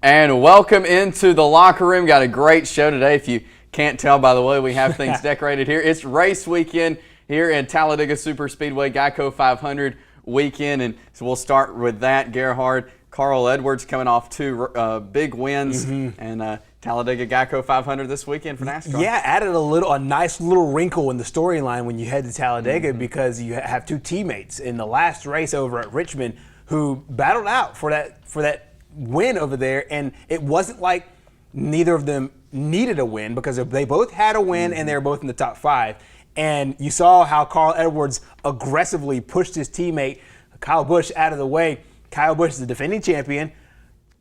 And welcome into the locker room. Got a great show today. If you can't tell by the way we have things decorated here, it's race weekend here in Talladega Superspeedway, Geico 500 weekend. And so we'll start with that. Gerhard, Carl Edwards coming off two big wins and Talladega Geico 500 this weekend for NASCAR. Yeah, added a nice little wrinkle in the storyline when you head to Talladega because you have two teammates in the last race over at Richmond who battled out for that win over there, and it wasn't like neither of them needed a win because they both had a win and they were both in the top five. And you saw how Carl Edwards aggressively pushed his teammate Kyle Busch out of the way. Kyle Busch is the defending champion.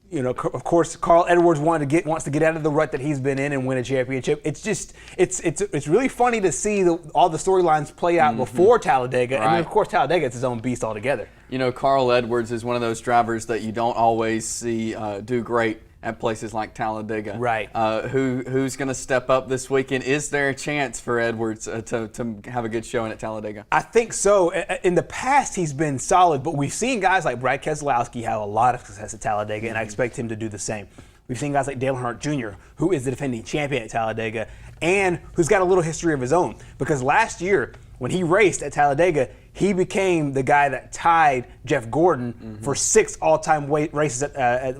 You know, of course, Carl Edwards wants to get out of the rut that he's been in and win a championship. It's really funny to see all the storylines play out before Talladega, and then of course Talladega is its own beast altogether. You know, Carl Edwards is one of those drivers that you don't always see do great at places like Talladega. Right. Who's going to step up this weekend? Is there a chance for Edwards to have a good showing at Talladega? I think so. In the past, he's been solid, but we've seen guys like Brad Keselowski have a lot of success at Talladega, and I expect him to do the same. We've seen guys like Dale Earnhardt Jr., who is the defending champion at Talladega, and who's got a little history of his own. Because last year, when he raced at Talladega, he became the guy that tied Jeff Gordon for six all-time wins at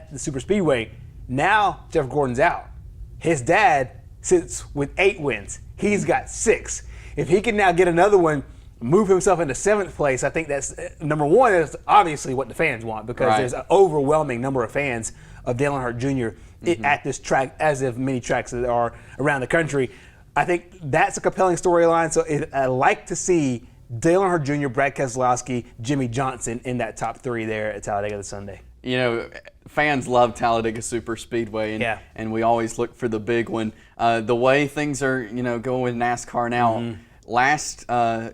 the Superspeedway. Now Jeff Gordon's out. His dad sits with 8 wins. He's got 6. If he can now get another one, move himself into 7th place, I think that's number one. Is obviously what the fans want because there's an overwhelming number of fans of Dale Earnhardt Jr. At this track, as of many tracks that are around the country. I think that's a compelling storyline. So I like to see Dale Earnhardt Jr., Brad Keselowski, Jimmy Johnson in that top 3 there at Talladega this Sunday. You know, fans love Talladega Superspeedway, and we always look for the big one. The way things are, going with NASCAR now, last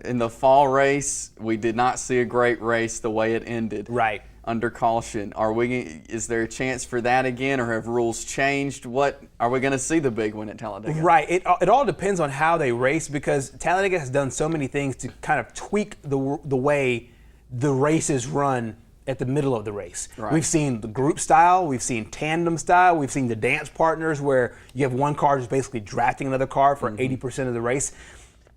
in the fall race, we did not see a great race the way it ended. Right. Under caution. Is there a chance for that again, or have rules changed? What are we going to see the big one at Talladega? Right. It all depends on how they race because Talladega has done so many things to kind of tweak the way the race is run at the middle of the race. Right. We've seen the group style, we've seen tandem style, we've seen the dance partners where you have one car just basically drafting another car for 80% of the race.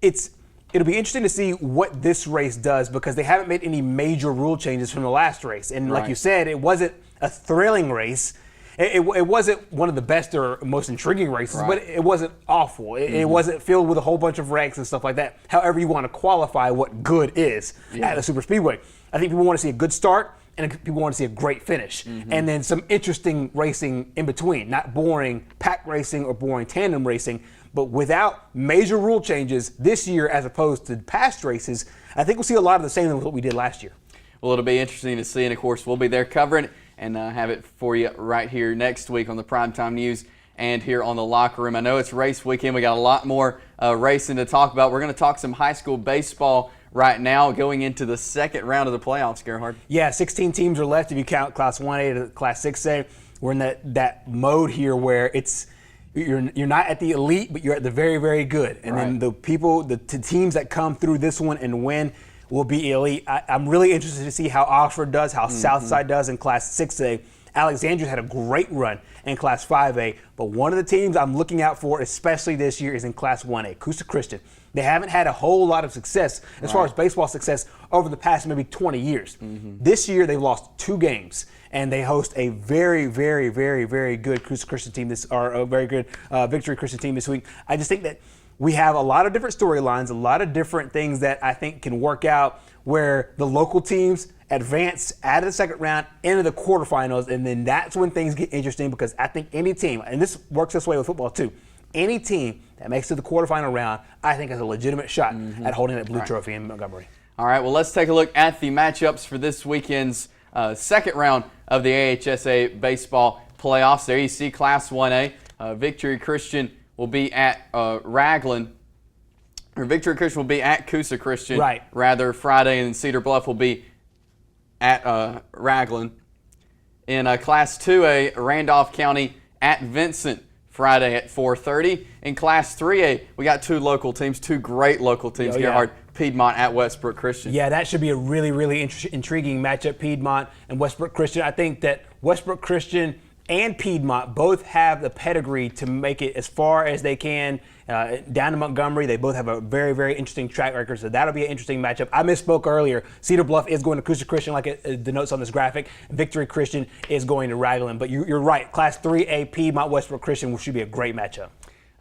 It'll be interesting to see what this race does because they haven't made any major rule changes from the last race. And like you said, it wasn't a thrilling race. It wasn't one of the best or most intriguing races, but it wasn't awful. It wasn't filled with a whole bunch of wrecks and stuff like that. However you want to qualify what good is at a superspeedway. I think people want to see a good start and people want to see a great finish. And then some interesting racing in between, not boring pack racing or boring tandem racing. But without major rule changes this year as opposed to past races, I think we'll see a lot of the same as what we did last year. Well, it'll be interesting to see, and of course we'll be there covering it and have it for you right here next week on the Primetime News and here on the Locker Room. I know it's race weekend. We got a lot more racing to talk about. We're going to talk some high school baseball right now going into the second round of the playoffs, Gerhard. Yeah, 16 teams are left if you count Class 1A to Class 6A. We're in that mode here where you're not at the elite, but you're at the very, very good. And then the teams that come through this one and win will be elite. I'm really interested to see how Oxford does, how Southside does in Class 6A. Alexandria had a great run in Class 5A, but one of the teams I'm looking out for, especially this year, is in Class 1A, Coosa Christian. They haven't had a whole lot of success as far as baseball success over the past maybe 20 years. This year, they've lost 2 games, and they host a very, very, very, very good Coosa Christian team, a very good Victory Christian team this week. I just think that we have a lot of different storylines, a lot of different things that I think can work out where the local teams advance out of the second round into the quarterfinals, and then that's when things get interesting because I think any team, and this works this way with football too, any team that makes it to the quarterfinal round, I think has a legitimate shot at holding that blue trophy in Montgomery. All right, well, let's take a look at the matchups for this weekend's second round of the AHSA baseball playoffs. There you see Class 1A. Victory Christian will be at Raglan. Or Victory Christian will be at Coosa Christian. Rather, Friday, and Cedar Bluff will be at Raglan. In Class 2A, Randolph County at Vincent Friday at 4:30. In Class 3A, we got 2 local teams, 2 great local teams, Gerhard. Piedmont at Westbrook Christian. Yeah, that should be a really, really intriguing matchup, Piedmont and Westbrook Christian. I think that Westbrook Christian and Piedmont both have the pedigree to make it as far as they can down to Montgomery. They both have a very, very interesting track record, so that'll be an interesting matchup. I misspoke earlier. Cedar Bluff is going to Coosa Christian, like it denotes on this graphic. Victory Christian is going to Raglan. But you're right. Class 3A Piedmont Westbrook Christian should be a great matchup.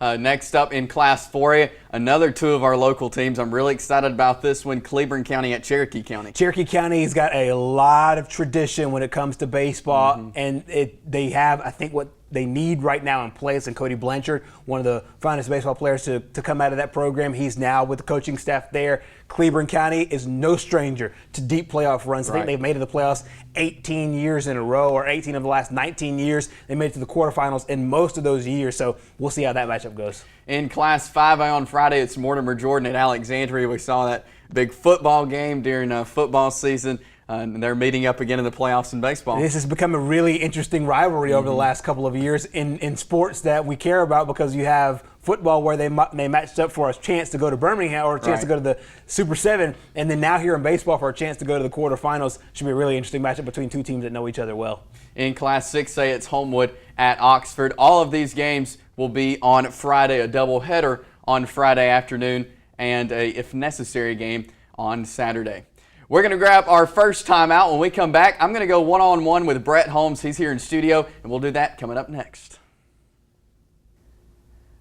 Next up in Class 4A, another two of our local teams. I'm really excited about this one, Cleburne County at Cherokee County. Cherokee County's got a lot of tradition when it comes to baseball, and they have, I think, what they need right now in place. And Cody Blanchard, one of the finest baseball players to come out of that program. He's now with the coaching staff there. Cleburne County is no stranger to deep playoff runs. I think they've made it to the playoffs 18 years in a row, or 18 of the last 19 years. They made it to the quarterfinals in most of those years, so we'll see how that matchup goes. In Class 5A on Friday, it's Mortimer Jordan at Alexandria. We saw that big football game during football season. And they're meeting up again in the playoffs in baseball. This has become a really interesting rivalry over the last couple of years in sports that we care about, because you have football where they matched up for a chance to go to Birmingham or a chance to go to the Super 7, and then now here in baseball for a chance to go to the quarterfinals. Should be a really interesting matchup between two teams that know each other well. In Class 6A, it's Homewood at Oxford. All of these games will be on Friday, a doubleheader on Friday afternoon, and a, if necessary, game on Saturday. We're going to grab our first timeout. When we come back, I'm going to go one-on-one with Brett Holmes. He's here in studio, and we'll do that coming up next.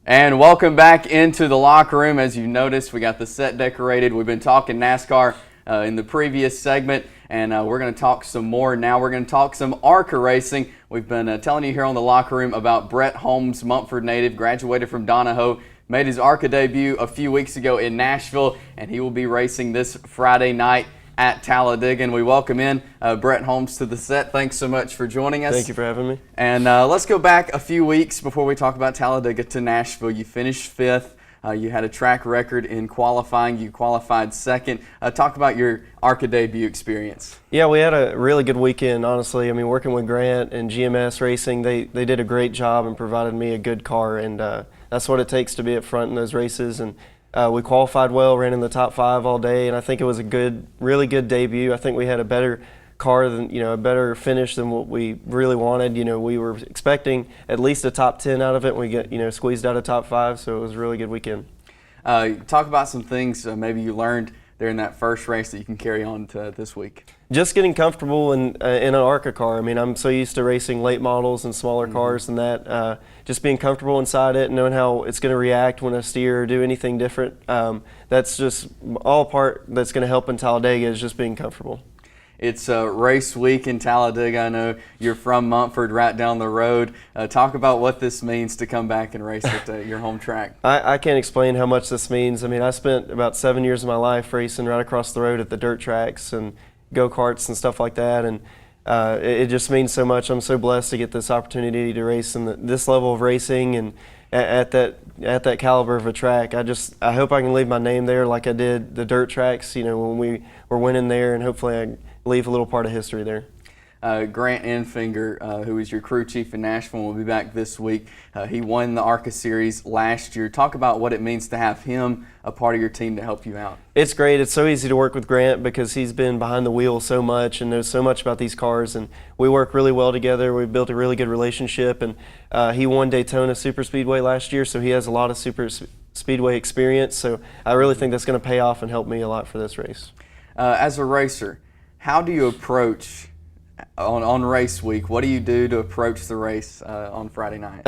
And welcome back into the locker room. As you noticed, we got the set decorated. We've been talking NASCAR in the previous segment, and we're going to talk some more. Now we're going to talk some ARCA racing. We've been telling you here on the locker room about Brett Holmes, Mumford native, graduated from Donahoe, made his ARCA debut a few weeks ago in Nashville, and he will be racing this Friday night at Talladega. And we welcome in Brett Holmes to the set. Thanks so much for joining us. Thank you for having me. And let's go back a few weeks before we talk about Talladega to Nashville. You finished 5th. You had a track record in qualifying. You qualified 2nd. Talk about your ARCA debut experience. Yeah, we had a really good weekend, honestly. I mean, working with Grant and GMS Racing, they did a great job and provided me a good car, and that's what it takes to be up front in those races. And we qualified well, ran in the top 5 all day, and I think it was a really good debut. I think we had a better car than, a better finish than what we really wanted. We were expecting at least a top 10 out of it. We get, squeezed out a top 5, so it was a really good weekend. Talk about some things maybe you learned during that first race that you can carry on to this week. Just getting comfortable in an ARCA car. I mean, I'm so used to racing late models and smaller cars and that. Just being comfortable inside it, knowing how it's going to react when I steer or do anything different. That's just all part that's going to help in Talladega, is just being comfortable. It's race week in Talladega. I know you're from Mumford, right down the road. Talk about what this means to come back and race at your home track. I can't explain how much this means. I mean, I spent about 7 years of my life racing right across the road at the dirt tracks and go-karts and stuff like that, and it just means so much. I'm so blessed to get this opportunity to race in this level of racing and at that caliber of a track. I hope I can leave my name there like I did the dirt tracks, when we were winning there, and hopefully I leave a little part of history there. Grant Enfinger, who is your crew chief in Nashville, will be back this week. He won the ARCA Series last year. Talk about what it means to have him a part of your team to help you out. It's great. It's so easy to work with Grant because he's been behind the wheel so much and knows so much about these cars, and we work really well together. We've built a really good relationship, and he won Daytona Super Speedway last year, so he has a lot of Super Speedway experience. So I really think that's going to pay off and help me a lot for this race. As a racer, how do you approach on race week? What do you do to approach the race on Friday night?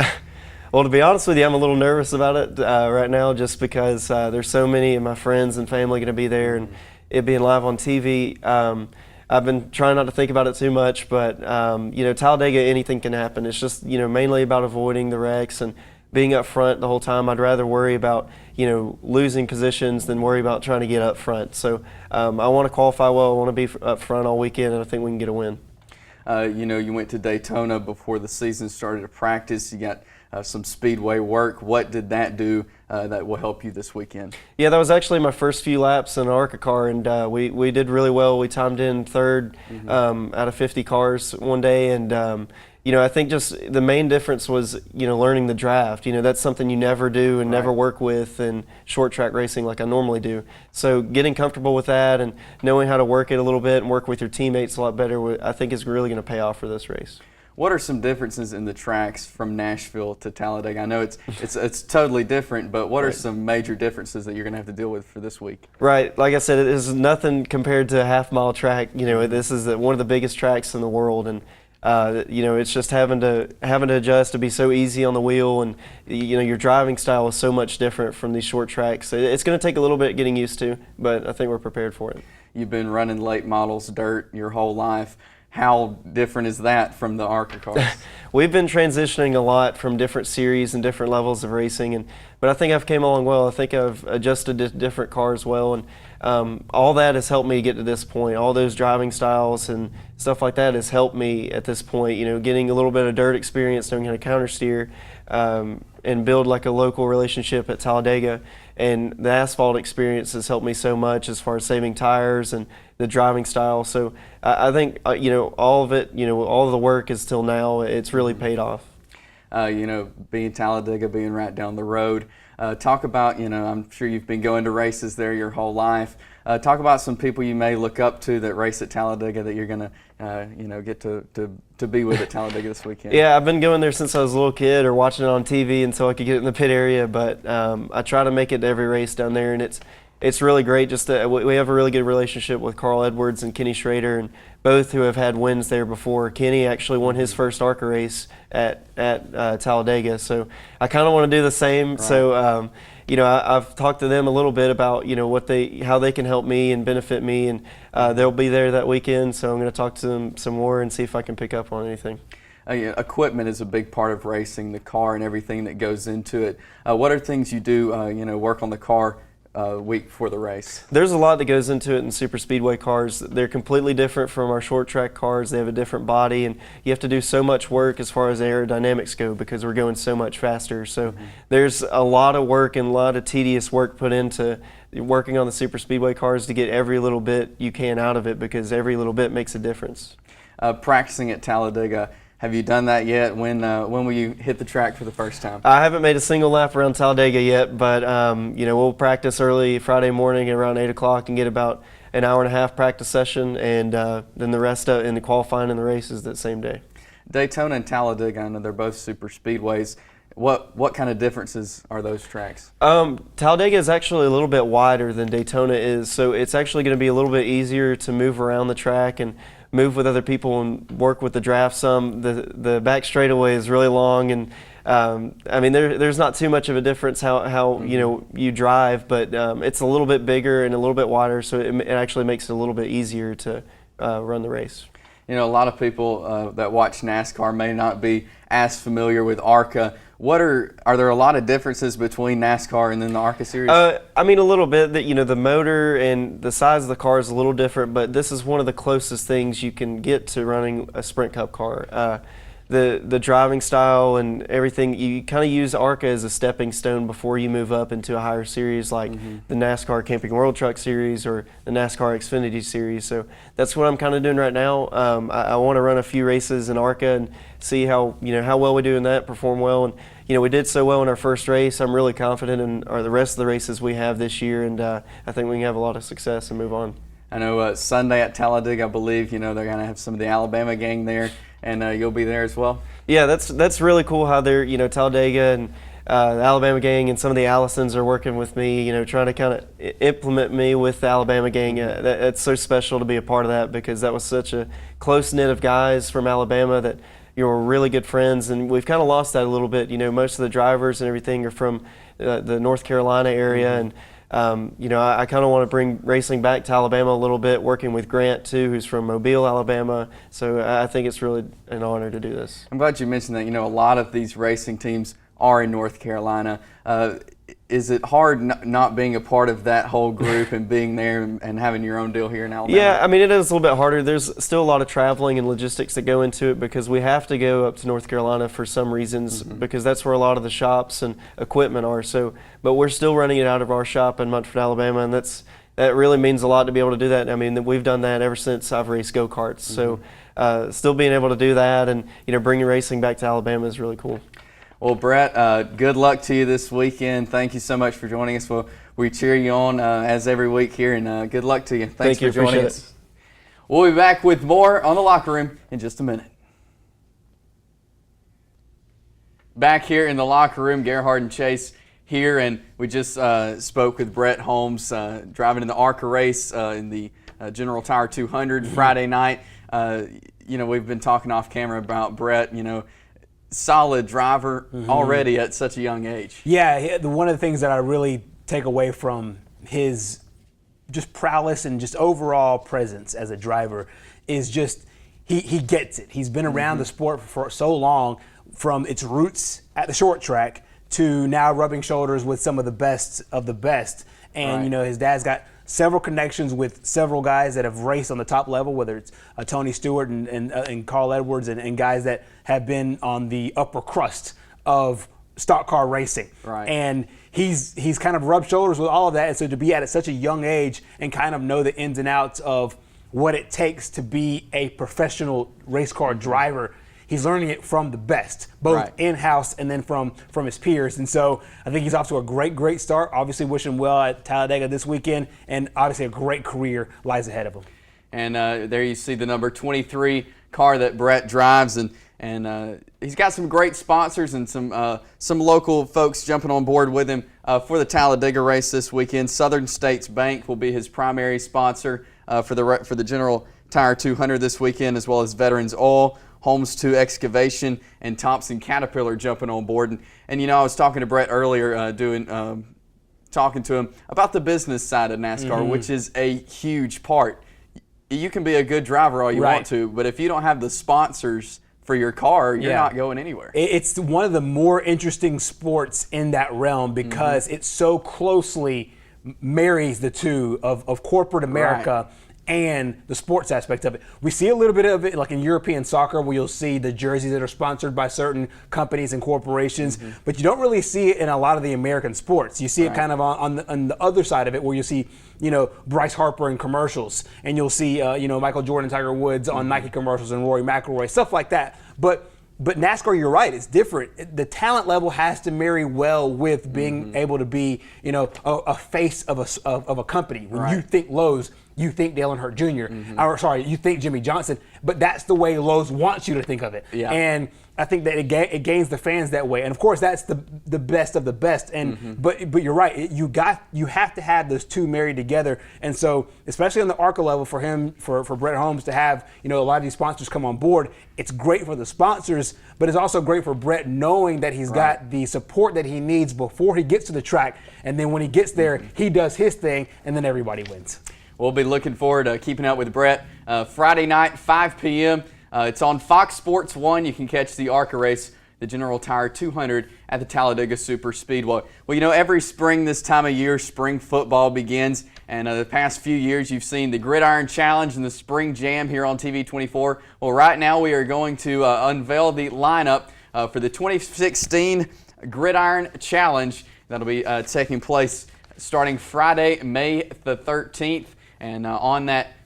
Well, to be honest with you, I'm a little nervous about it right now, just because there's so many of my friends and family going to be there, and it being live on TV. I've been trying not to think about it too much, but Talladega, anything can happen. It's just mainly about avoiding the wrecks and being up front the whole time. I'd rather worry about losing positions than worry about trying to get up front. So I want to qualify well. I want to be up front all weekend, and I think we can get a win. You went to Daytona before the season started to practice. You got some speedway work. What did that do that will help you this weekend? Yeah, that was actually my first few laps in an ARCA car, and we did really well. We timed in 3rd out of 50 cars one day, and I think just the main difference was, learning the draft. That's something you never do and never work with in short track racing like I normally do. So getting comfortable with that and knowing how to work it a little bit and work with your teammates a lot better, I think is really going to pay off for this race. What are some differences in the tracks from Nashville to Talladega? I know it's totally different, but what are some major differences that you're going to have to deal with for this week? Right, like I said, it is nothing compared to a half-mile track. This is one of the biggest tracks in the world, and it's just having to adjust to be so easy on the wheel, and your driving style is so much different from these short tracks. It's going to take a little bit getting used to, but I think we're prepared for it. You've been running late models dirt your whole life. How different is that from the ARCA cars? We've been transitioning a lot from different series and different levels of racing, but I think I've came along well. I think I've adjusted to different cars well, and all that has helped me get to this point. All those driving styles and stuff like that has helped me at this point. Getting a little bit of dirt experience, knowing how to counter steer, and build like a local relationship at Talladega. And the asphalt experience has helped me so much as far as saving tires and the driving style. So I think all of it, all of the work is till now. It's really paid off. Being Talladega, being right down the road. Talk about, I'm sure you've been going to races there your whole life. Talk about some people you may look up to that race at Talladega that you're going to, get to be with at Talladega this weekend. Yeah, I've been going there since I was a little kid or watching it on TV until I could get in the pit area. But I try to make it to every race down there, and it's really great. We have a really good relationship with Carl Edwards and Kenny Schrader, and both who have had wins there before. Kenny actually won his first ARCA race at Talladega, so I kind of want to do the same. Right. So I've talked to them a little bit about how they can help me and benefit me, and they'll be there that weekend. So I'm going to talk to them some more and see if I can pick up on anything. Equipment is a big part of racing, the car and everything that goes into it. What are things you do? Work on the car week before the race? There's a lot that goes into it in super speedway cars. They're completely different from our short track cars. They have a different body, and you have to do so much work as far as aerodynamics go because we're going so much faster. So there's a lot of work and a lot of tedious work put into working on the super speedway cars to get every little bit you can out of it, because every little bit makes a difference. Practicing at Talladega, have you done that yet? When will you hit the track for the first time? I haven't made a single lap around Talladega yet, but we'll practice early Friday morning around 8 o'clock and get about an hour and a half practice session, and then the rest in the qualifying and the races that same day. Daytona and Talladega, I know they're both super speedways. What kind of differences are those tracks? Talladega is actually a little bit wider than Daytona is, so it's actually going to be a little bit easier to move around the track and move with other people and work with the draft some. The back straightaway is really long, and there's not too much of a difference how you drive, but it's a little bit bigger and a little bit wider, so it actually makes it a little bit easier to run the race. A lot of people that watch NASCAR may not be as familiar with ARCA. Are there a lot of differences between NASCAR and then the ARCA series? A little bit. That the motor and the size of the car is a little different, but this is one of the closest things you can get to running a Sprint Cup car. The driving style and everything, you kind of use ARCA as a stepping stone before you move up into a higher series like the NASCAR Camping World Truck Series or the NASCAR Xfinity Series. So that's what I'm kind of doing right now. I want to run a few races in ARCA and see how well we do in that, perform well. And we did so well in our first race. I'm really confident in the rest of the races we have this year, and I think we can have a lot of success and move on. I know Sunday at Talladega, I believe they're going to have some of the Alabama gang there, and you'll be there as well. Yeah, that's really cool how they're Talladega and the Alabama gang and some of the Allisons are working with me, trying to kind of implement me with the Alabama gang. It's so special to be a part of that, because that was such a close knit of guys from Alabama that we're really good friends, and we've kind of lost that a little bit. Most of the drivers and everything are from the North Carolina area, and I kind of want to bring racing back to Alabama a little bit, working with Grant too, who's from Mobile, Alabama. So I think it's really an honor to do this. I'm glad you mentioned that. A lot of these racing teams are in North Carolina. Is it hard not being a part of that whole group and being there and having your own deal here in Alabama? Yeah, it is a little bit harder. There's still a lot of traveling and logistics that go into it, because we have to go up to North Carolina for some reasons, because that's where a lot of the shops and equipment are. So, but we're still running it out of our shop in Munford, Alabama, and that's that really means a lot to be able to do that. I mean, we've done that ever since I've raced go-karts. So still being able to do that and, bringing racing back to Alabama is really cool. Well, Brett, good luck to you this weekend. Thank you so much for joining us. We cheer you on as every week here, and good luck to you. Thanks for joining us. We'll be back with more on The Locker Room in just a minute. Back here in The Locker Room, Gerhard and Chase here, and we just spoke with Brett Holmes, driving in the ARCA race in the General Tire 200 Friday night. We've been talking off camera about Brett, solid driver already at such a young age. Yeah, one of the things that I really take away from his just prowess and just overall presence as a driver is just he gets it. He's been around the sport for so long, from its roots at the short track to now rubbing shoulders with some of the best of the best. And, his dad's got several connections with several guys that have raced on the top level, whether it's Tony Stewart and Carl Edwards and guys that have been on the upper crust of stock car racing. Right. And he's kind of rubbed shoulders with all of that. And so to be at such a young age and kind of know the ins and outs of what it takes to be a professional race car driver, he's learning it from the best, both in-house and then from his peers. And so I think he's off to a great start. Obviously wishing well at Talladega this weekend, and obviously a great career lies ahead of him. And there you see the number 23 car that Brett drives, and he's got some great sponsors and some local folks jumping on board with him for the Talladega race this weekend. Southern States Bank will be his primary sponsor for the General Tire 200 this weekend, as well as Veterans Oil, Holmes 2 Excavation, and Thompson Caterpillar jumping on board. And I was talking to Brett earlier, talking to him about the business side of NASCAR, which is a huge part. You can be a good driver all you want to, but if you don't have the sponsors for your car, you're not going anywhere. It's one of the more interesting sports in that realm because it so closely marries the two of corporate America and the sports aspect of it. We see a little bit of it like in European soccer, where you'll see the jerseys that are sponsored by certain companies and corporations, but you don't really see it in a lot of the American sports. You see it kind of on the other side of it, where you see Bryce Harper in commercials, and you'll see Michael Jordan, Tiger Woods on Nike commercials, and Rory McIlroy, stuff like that. But NASCAR, you're right, it's different. The talent level has to marry well with being able to be, a face of a company. When you think Lowe's, you think Dale Earnhardt Jr. Or sorry, you think Jimmy Johnson, but that's the way Lowe's wants you to think of it. Yeah. And I think that it gains the fans that way. And of course, that's the best of the best. And but you're right, you have to have those two married together. And so, especially on the ARCA level, for Brett Holmes to have a lot of these sponsors come on board, it's great for the sponsors, but it's also great for Brett knowing that he's got the support that he needs before he gets to the track. And then when he gets there, he does his thing, and then everybody wins. We'll be looking forward to keeping up with Brett Friday night, 5 p.m. It's on Fox Sports 1. You can catch the ARCA race, the General Tire 200 at the Talladega Super Speedway. Well, every spring this time of year, spring football begins. And the past few years, you've seen the Gridiron Challenge and the Spring Jam here on TV 24. Well, right now we are going to unveil the lineup for the 2016 Gridiron Challenge. That'll be taking place starting Friday, May the 13th. And on that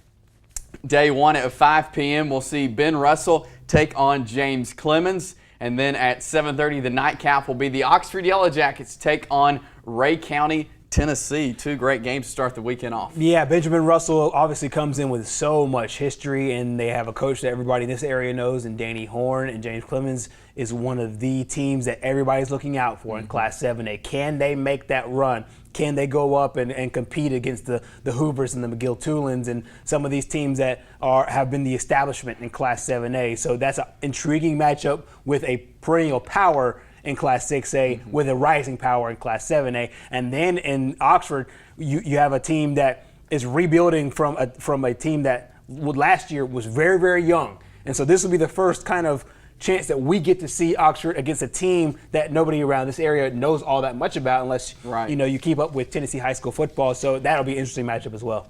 day one at 5 p.m., we'll see Ben Russell take on James Clemens. And then at 7:30, the nightcap will be the Oxford Yellow Jackets take on Ray County, Tennessee. Two great games to start the weekend off. Yeah, Benjamin Russell obviously comes in with so much history, and they have a coach that everybody in this area knows, and Danny Horn. And James Clemens is one of the teams that everybody's looking out for in Class 7A. Can they make that run? Can they go up and compete against the Hoovers and the McGill-Tulans and some of these teams that have been the establishment in Class 7A? So that's an intriguing matchup with a perennial power in Class 6A with a rising power in Class 7A. And then in Oxford, you have a team that is rebuilding from a team that last year was very, very young. And so this will be the first kind of chance that we get to see Oxford against a team that nobody around this area knows all that much about, unless you keep up with Tennessee high school football. So that'll be an interesting matchup as well.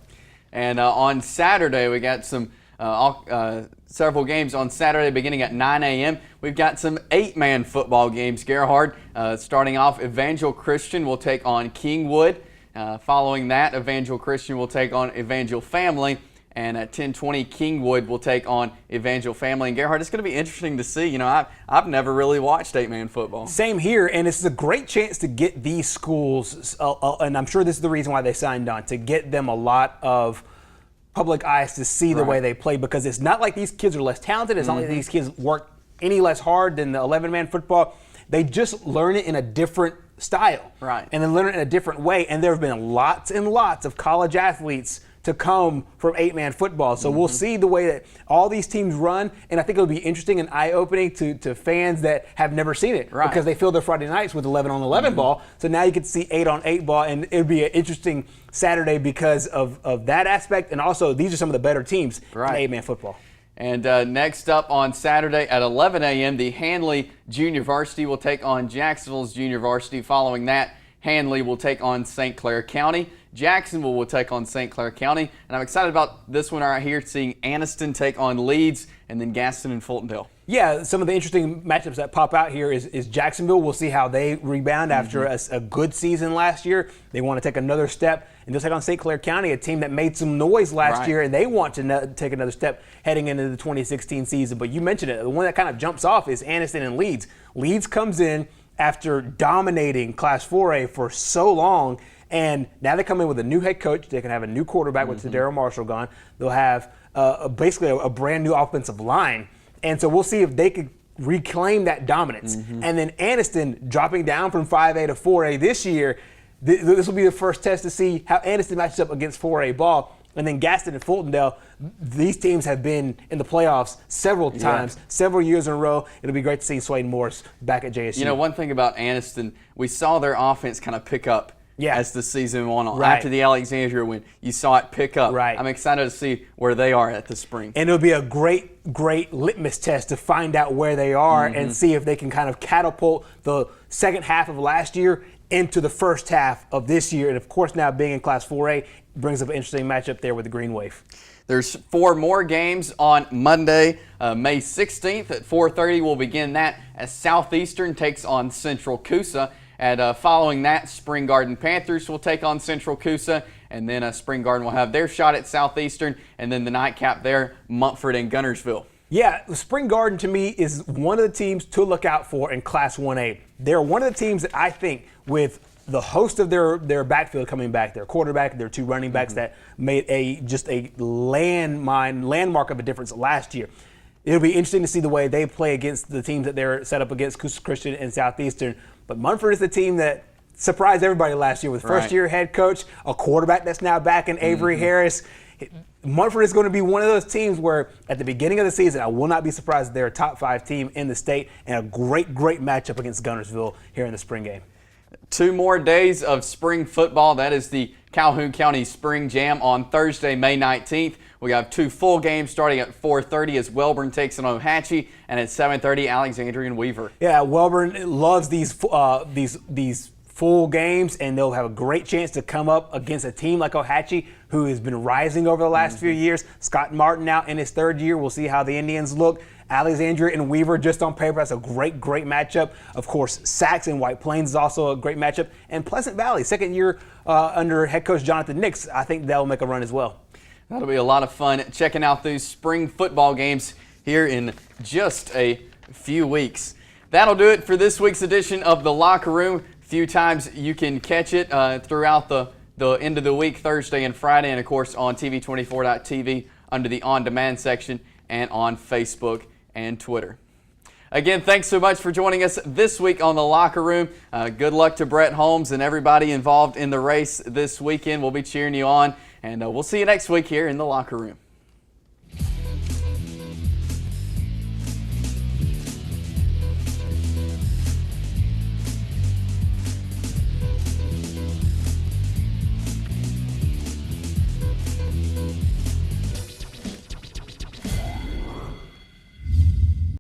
And on Saturday, we got some several games on Saturday beginning at 9 a.m. We've got some 8-man football games. Gerhard, starting off, Evangel Christian will take on Kingwood. Following that, Evangel Christian will take on Evangel Family. And at 10:20, Kingwood will take on Evangel Family. And Gerhard, it's going to be interesting to see. You know, I've never really watched 8-man football. Same here, and this is a great chance to get these schools, and I'm sure this is the reason why they signed on, to get them a lot of public eyes to see the way they play, because it's not like these kids are less talented. It's not like these kids work any less hard than the 11-man football. They just learn it in a different style. Right. And then learn it in a different way. And there have been lots and lots of college athletes to come from 8-man football. So we'll see the way that all these teams run, and I think it'll be interesting and eye-opening to fans that have never seen it, because they fill their Friday nights with 11-on-11 ball. So now you get to see 8-on-8 ball, and it'll be an interesting Saturday because of that aspect, and also these are some of the better teams in 8-man football. And next up on Saturday at 11 a.m., the Handley Junior Varsity will take on Jacksonville's Junior Varsity. Following that, Handley will take on St. Clair County. Jacksonville will take on St. Clair County. And I'm excited about this one right here, seeing Anniston take on Leeds, and then Gaston and Fultondale. Yeah, some of the interesting matchups that pop out here is Jacksonville. We'll see how they rebound after a good season last year. They want to take another step, and they'll take on St. Clair County, a team that made some noise last year, and they want to take another step heading into the 2016 season. But you mentioned it. The one that kind of jumps off is Anniston and Leeds. Leeds comes in after dominating Class 4A for so long, and now they come in with a new head coach. They can have a new quarterback with Daryl Marshall gone. They'll have basically a brand new offensive line. And so we'll see if they could reclaim that dominance. And then Anniston dropping down from 5A to 4A this year, this will be the first test to see how Anniston matches up against 4A ball. And then Gaston and Fultondale, these teams have been in the playoffs several times, several years in a row. It'll be great to see Swain Morris back at JSU. You know, one thing about Anniston, we saw their offense kind of pick up as the season went on. After the Alexandria win, you saw it pick up. I'm excited to see where they are at the spring. And it'll be a great litmus test to find out where they are and see if they can kind of catapult the second half of last year into the first half of this year. And of course, now being in Class 4A brings up an interesting matchup there with the Green Wave. There's 4 more games on Monday, May 16th at 4:30. We'll begin that as Southeastern takes on Central Coosa. And following that, Spring Garden Panthers will take on Central Coosa. And then Spring Garden will have their shot at Southeastern. And then the nightcap there, Mumford and Gunnersville. Yeah, Spring Garden to me is one of the teams to look out for in Class 1A. They're one of the teams that I think, with the host of their backfield coming back, their quarterback, their 2 running backs that made just a landmark of a difference last year. It'll be interesting to see the way they play against the teams that they're set up against, Coosa Christian and Southeastern. But Mumford is the team that surprised everybody last year with first-year head coach, a quarterback that's now back in Avery Harris. Mumford is going to be one of those teams where at the beginning of the season, I will not be surprised if they're a top 5 team in the state, and a great matchup against Gunnersville here in the spring game. 2 more days of spring football. That is the Calhoun County Spring Jam on Thursday, May 19th. We have 2 full games starting at 4:30 as Wellborn takes on Ohatchee, and at 7:30, Alexandria and Weaver. Yeah, Wellborn loves these full games, and they'll have a great chance to come up against a team like Ohatchee, who has been rising over the last few years. Scott Martin now in his 3rd year. We'll see how the Indians look. Alexandria and Weaver, just on paper, that's a great matchup. Of course, Sax and White Plains is also a great matchup. And Pleasant Valley, 2nd year under head coach Jonathan Nix, I think they'll make a run as well. That'll be a lot of fun checking out these spring football games here in just a few weeks. That'll do it for this week's edition of The Locker Room. A few times you can catch it throughout the end of the week, Thursday and Friday, and of course on TV24.tv under the on-demand section, and on Facebook and Twitter. Again, thanks so much for joining us this week on The Locker Room. Good luck to Brett Holmes and everybody involved in the race this weekend. We'll be cheering you on, and we'll see you next week here in The Locker Room.